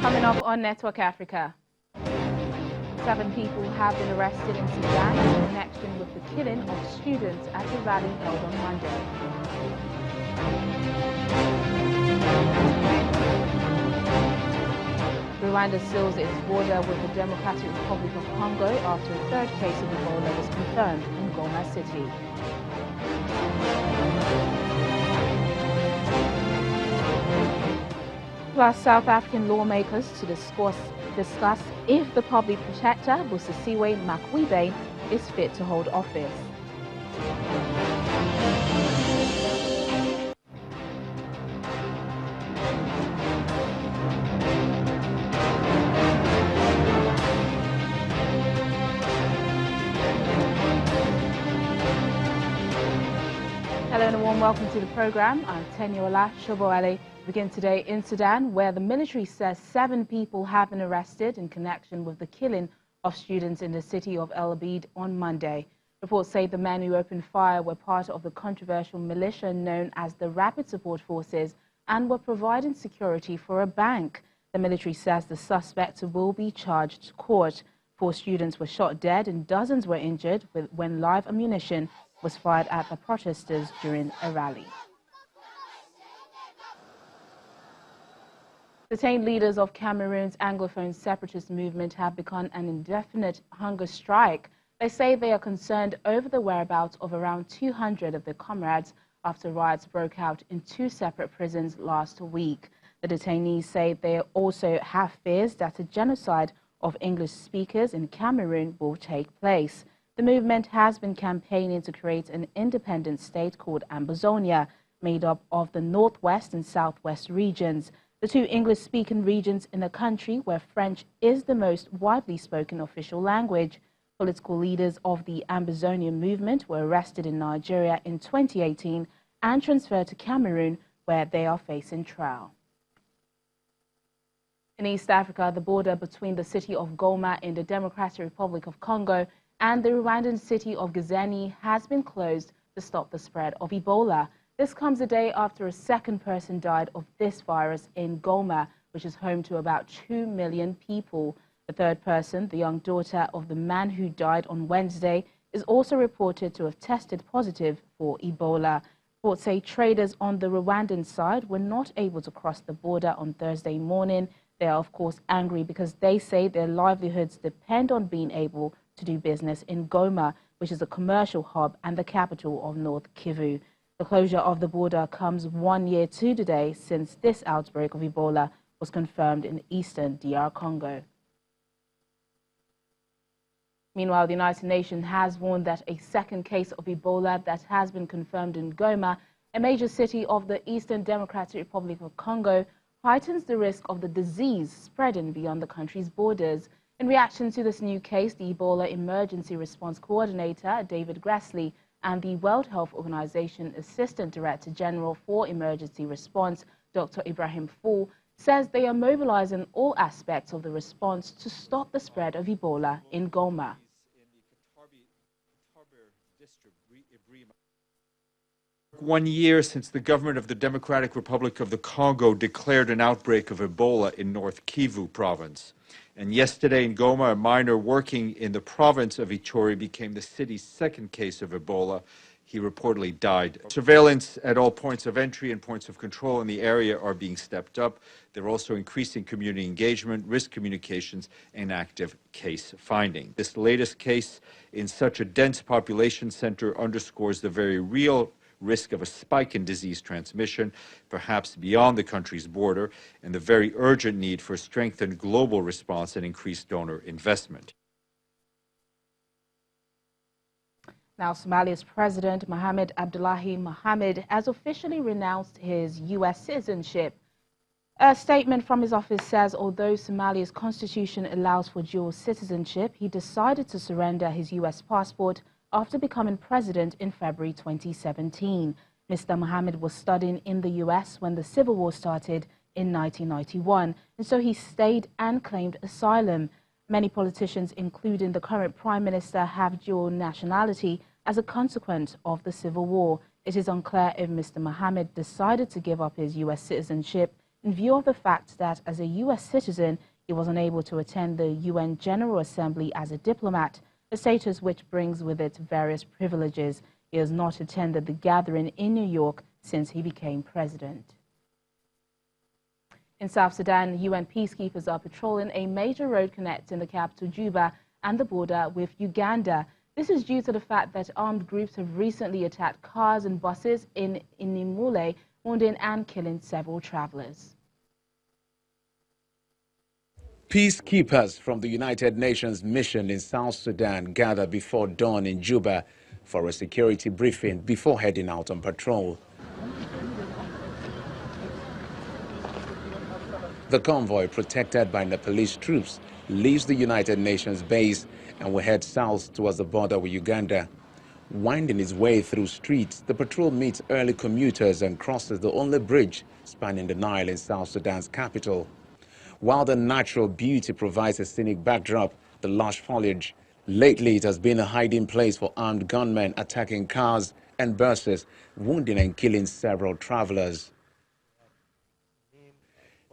Coming up on Network Africa, 7 people have been arrested in Sudan in connection with the killing of students at a rally held on Monday. Rwanda seals its border with the Democratic Republic of Congo after a third case of Ebola was confirmed in Goma City. Plus, South African lawmakers to discuss if the public protector, Busisiwe Makwibe, is fit to hold office. Hello and a warm welcome to the program. I'm Teniola Shoboale. We begin today in Sudan, where the military says 7 people have been arrested in connection with the killing of students in the city of El Obeid on Monday. Reports say the men who opened fire were part of the controversial militia known as the Rapid Support Forces and were providing security for a bank. The military says the suspects will be charged to court. 4 students were shot dead and dozens were injured when live ammunition was fired at the protesters during a rally. Detained leaders of Cameroon's Anglophone separatist movement have begun an indefinite hunger strike. They say they are concerned over the whereabouts of around 200 of their comrades after riots broke out in 2 separate prisons last week. The detainees say they also have fears that a genocide of English speakers in Cameroon will take place. The movement has been campaigning to create an independent state called Ambazonia, made up of the northwest and southwest regions. The 2 English-speaking regions in the country where French is the most widely spoken official language. Political leaders of the Ambazonia movement were arrested in Nigeria in 2018 and transferred to Cameroon, where they are facing trial. In East Africa, the border between the city of Goma in the Democratic Republic of Congo and the Rwandan city of Gisenyi has been closed to stop the spread of Ebola. This comes a day after a second person died of this virus in Goma, which is home to about 2 million people. The third person, the young daughter of the man who died on Wednesday, is also reported to have tested positive for Ebola. Reports say traders on the Rwandan side were not able to cross the border on Thursday morning. They are, of course, angry because they say their livelihoods depend on being able to do business in Goma, which is a commercial hub and the capital of North Kivu. The closure of the border comes 1 year to today since this outbreak of Ebola was confirmed in eastern DR Congo. Meanwhile, the United Nations has warned that a second case of Ebola that has been confirmed in Goma, a major city of the Eastern Democratic Republic of Congo, heightens the risk of the disease spreading beyond the country's borders. In reaction to this new case, the Ebola Emergency Response Coordinator, David Grassley, and the World Health Organization Assistant Director General for Emergency Response, Dr. Ibrahim Fall, says they are mobilizing all aspects of the response to stop the spread of Ebola in Goma. 1 year since the government of the Democratic Republic of the Congo declared an outbreak of Ebola in North Kivu province. And yesterday in Goma, a miner working in the province of Ituri became the city's second case of Ebola. He reportedly died. Surveillance at all points of entry and points of control in the area are being stepped up. They're also increasing community engagement, risk communications, and active case finding. This latest case in such a dense population center underscores the very real risk of a spike in disease transmission, perhaps beyond the country's border, and the very urgent need for strengthened global response and increased donor investment. Now, Somalia's President Mohamed Abdullahi Mohamed has officially renounced his U.S. citizenship. A statement from his office says although Somalia's constitution allows for dual citizenship, he decided to surrender his U.S. passport after becoming president in February 2017. Mr. Mohamed was studying in the U.S. when the Civil War started in 1991, and so he stayed and claimed asylum. Many politicians, including the current Prime Minister, have dual nationality as a consequence of the Civil War. It is unclear if Mr. Mohamed decided to give up his U.S. citizenship in view of the fact that as a U.S. citizen, he was unable to attend the UN General Assembly as a diplomat, a status which brings with it various privileges. He has not attended the gathering in New York since he became president. In South Sudan, UN peacekeepers are patrolling a major road connecting the capital Juba and the border with Uganda. This is due to the fact that armed groups have recently attacked cars and buses in Nimule, wounding and killing several travelers. Peacekeepers from the United Nations mission in South Sudan gathered before dawn in Juba for a security briefing before heading out on patrol. The convoy, protected by Nepalese troops, leaves the United Nations base and will head south towards the border with Uganda. Winding its way through streets, the patrol meets early commuters and crosses the only bridge spanning the Nile in South Sudan's capital. While the natural beauty provides a scenic backdrop, the lush foliage, lately it has been a hiding place for armed gunmen attacking cars and buses, wounding and killing several travelers.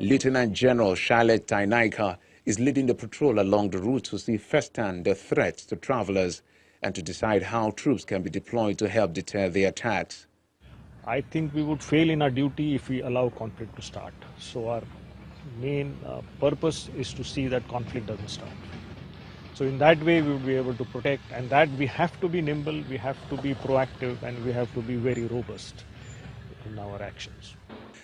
Lieutenant General Charlotte Tainaika is leading the patrol along the route to see firsthand the threats to travelers and to decide how troops can be deployed to help deter the attacks. I think we would fail in our duty if we allow conflict to start. So our main purpose is to see that conflict doesn't start. So in that way we will be able to protect, and that we have to be nimble, we have to be proactive, and we have to be very robust in our actions.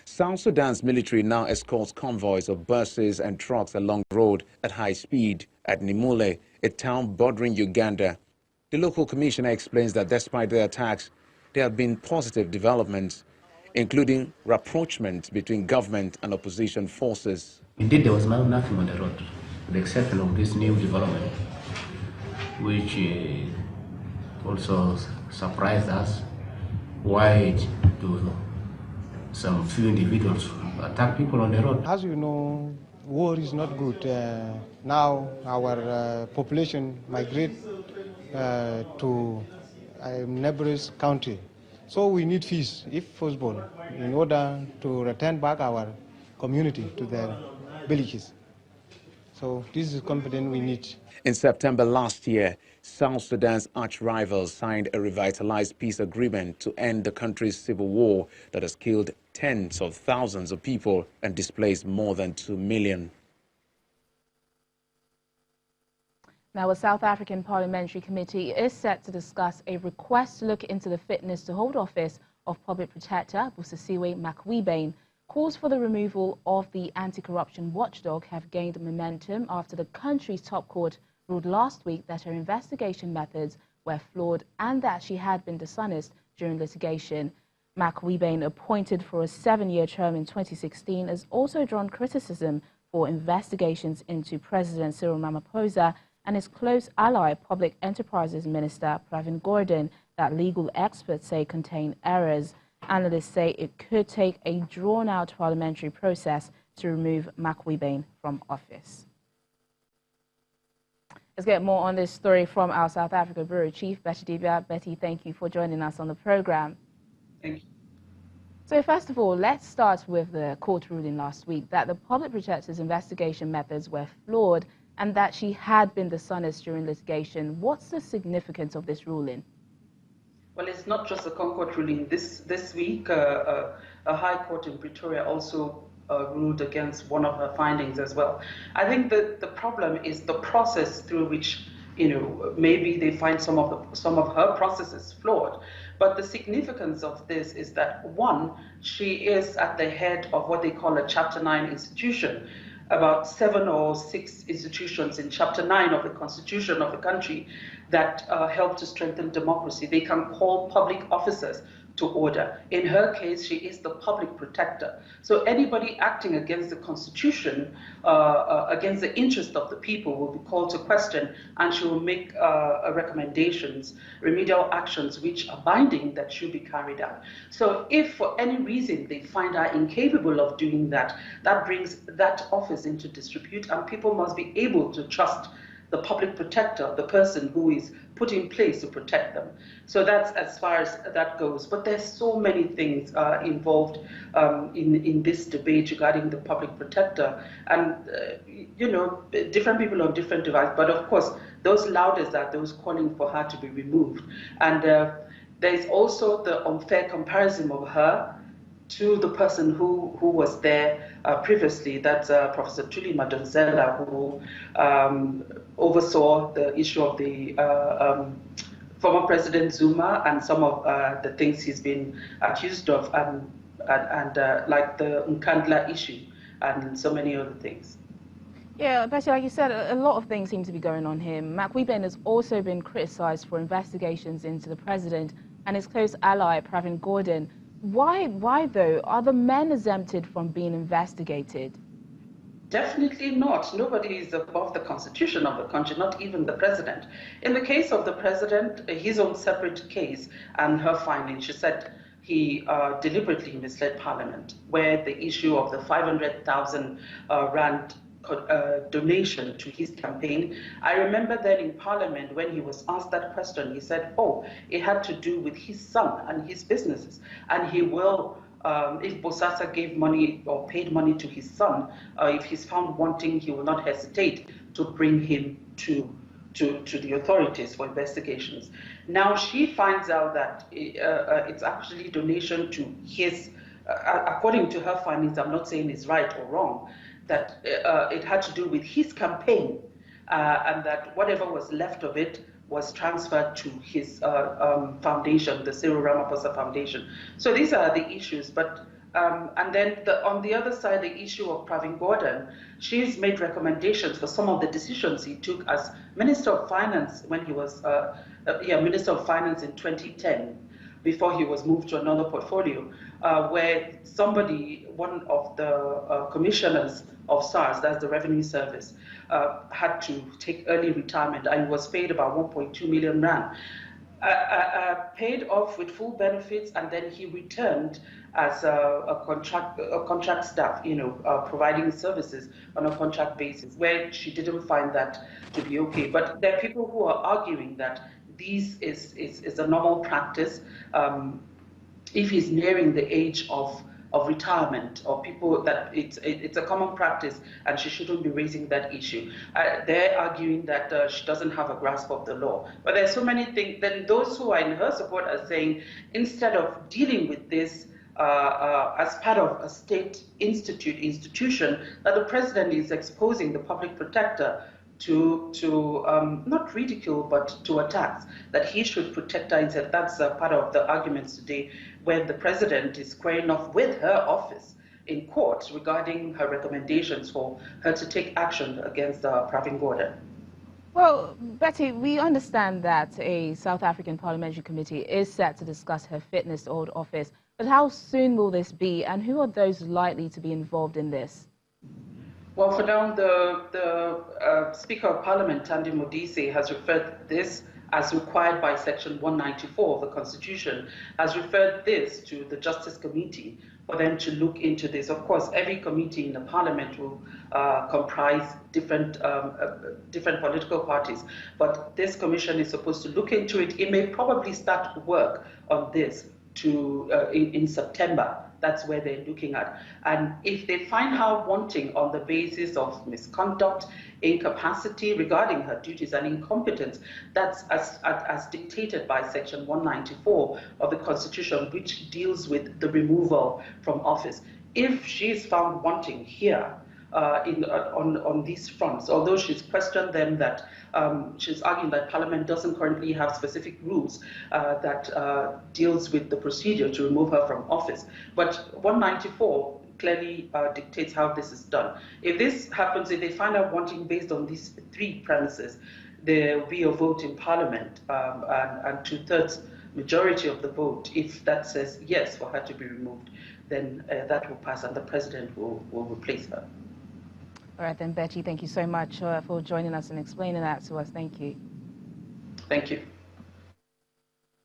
South Sudan's military now escorts convoys of buses and trucks along the road at high speed at Nimule, a town bordering Uganda. The local commissioner explains that despite the attacks, there have been positive developments, including rapprochement between government and opposition forces. Indeed, there was nothing on the road, with the exception of this new development, which also surprised us. Why do some few individuals attack people on the road? As you know, war is not good. Now our population migrate to a neighboring country. So we need peace, if possible, in order to return back our community to their villages. So this is confidence we need. In September last year, South Sudan's arch-rivals signed a revitalized peace agreement to end the country's civil war that has killed tens of thousands of people and displaced more than 2 million. Now, a South African parliamentary committee is set to discuss a request to look into the fitness to hold office of Public Protector Busisiwe Makwibane. Calls for the removal of the anti-corruption watchdog have gained momentum after the country's top court ruled last week that her investigation methods were flawed and that she had been dishonest during litigation. Makwibane, appointed for a 7-year term in 2016, has also drawn criticism for investigations into President Cyril Ramaphosa and his close ally, Public Enterprises Minister Pravin Gordhan, that legal experts say contain errors. Analysts say it could take a drawn-out parliamentary process to remove Makwibane from office. Let's get more on this story from our South Africa Bureau Chief, Betty Dibia. Betty, thank you for joining us on the program. Thank you. So first of all, let's start with the court ruling last week that the Public Protector's investigation methods were flawed and that she had been dishonest during litigation. What's the significance of this ruling? Well, it's not just a Concord ruling. This week, a High Court in Pretoria also ruled against one of her findings as well. I think that the problem is the process through which, maybe they find some of her processes flawed. But the significance of this is that, one, she is at the head of what they call a Chapter 9 institution. About 7 or 6 institutions in Chapter 9 of the Constitution of the country that help to strengthen democracy. They can call public officers to order. In her case, she is the public protector. So anybody acting against the Constitution, against the interest of the people, will be called to question, and she will make recommendations, remedial actions which are binding that should be carried out. So if for any reason they find her incapable of doing that, that brings that office into disrepute, and people must be able to trust the public protector, the person who is put in place to protect them. So that's as far as that goes. But there's so many things involved in this debate regarding the public protector. And, you know, different people on different devices. But of course, those loudest are those calling for her to be removed. And there's also the unfair comparison of her to the person who was there previously, that's Professor Tuli Madonsela, who oversaw the issue of the former President Zuma and some of the things he's been accused of, and like the Nkandla issue and so many other things. Yeah, Betty, like you said, a lot of things seem to be going on here. Makweben has also been criticized for investigations into the president and his close ally, Pravin Gordhan. Why though? Are the men exempted from being investigated? Definitely not. Nobody is above the constitution of the country, not even the president. In the case of the president, his own separate case and her findings, she said he deliberately misled Parliament, where the issue of the 500,000 rand donation to his campaign. I remember then in Parliament when he was asked that question, he said, oh, it had to do with his son and his businesses. And he will, if Bosasa gave money or paid money to his son, if he's found wanting, he will not hesitate to bring him to the authorities for investigations. Now she finds out that it's actually donation to his, according to her findings, I'm not saying it's right or wrong, that it had to do with his campaign and that whatever was left of it was transferred to his foundation, the Cyril Ramaphosa Foundation. So these are the issues. But and then on the other side, the issue of Pravin Gordhan, she's made recommendations for some of the decisions he took as Minister of Finance when he was Minister of Finance in 2010. Before he was moved to another portfolio, where somebody, one of the commissioners of SARS, that's the Revenue Service, had to take early retirement and was paid about 1.2 million rand. Paid off with full benefits, and then he returned as a contract staff, you know, providing services on a contract basis, where she didn't find that to be okay. But there are people who are arguing that this is a normal practice. If he's nearing the age of retirement, or people that it's a common practice and she shouldn't be raising that issue. They're arguing that she doesn't have a grasp of the law. But there's so many things. Then those who are in her support are saying, instead of dealing with this as part of a state institution, that the president is exposing the public protector to not ridicule, but to attacks, that he should protect her instead. That's part of the arguments today, where the president is squaring off with her office in court regarding her recommendations for her to take action against Pravin Gordhan. Well, Betty, we understand that a South African parliamentary committee is set to discuss her fitness to hold office, but how soon will this be, and who are those likely to be involved in this? Well, for now, the Speaker of Parliament, Thandi Modise, has referred this as required by Section 194 of the Constitution, has referred this to the Justice Committee for them to look into this. Of course, every committee in the Parliament will comprise different political parties, but this commission is supposed to look into it. It may probably start work on this in September. That's where they're looking at. And if they find her wanting on the basis of misconduct, incapacity regarding her duties and incompetence, that's as dictated by Section 194 of the Constitution, which deals with the removal from office. If she's found wanting here, on these fronts, although she's questioned them that she's arguing that Parliament doesn't currently have specific rules that deals with the procedure to remove her from office. But 194 clearly dictates how this is done. If this happens, if they find out wanting based on these three premises, there will be a vote in Parliament and 2/3 majority of the vote. If that says yes for her to be removed, then that will pass and the president will replace her. All right then, Betty, thank you so much for joining us and explaining that to us. Thank you. Thank you.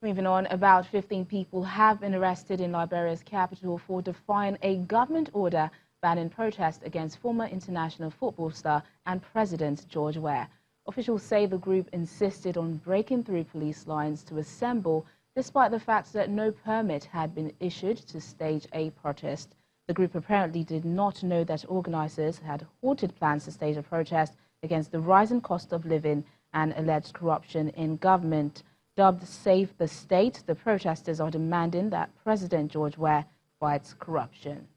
Moving on, about 15 people have been arrested in Liberia's capital for defying a government order banning protest against former international football star and President George Weah. Officials say the group insisted on breaking through police lines to assemble, despite the fact that no permit had been issued to stage a protest. The group apparently did not know that organizers had halted plans to stage a protest against the rising cost of living and alleged corruption in government. Dubbed Save the State, the protesters are demanding that President George Weah fights corruption.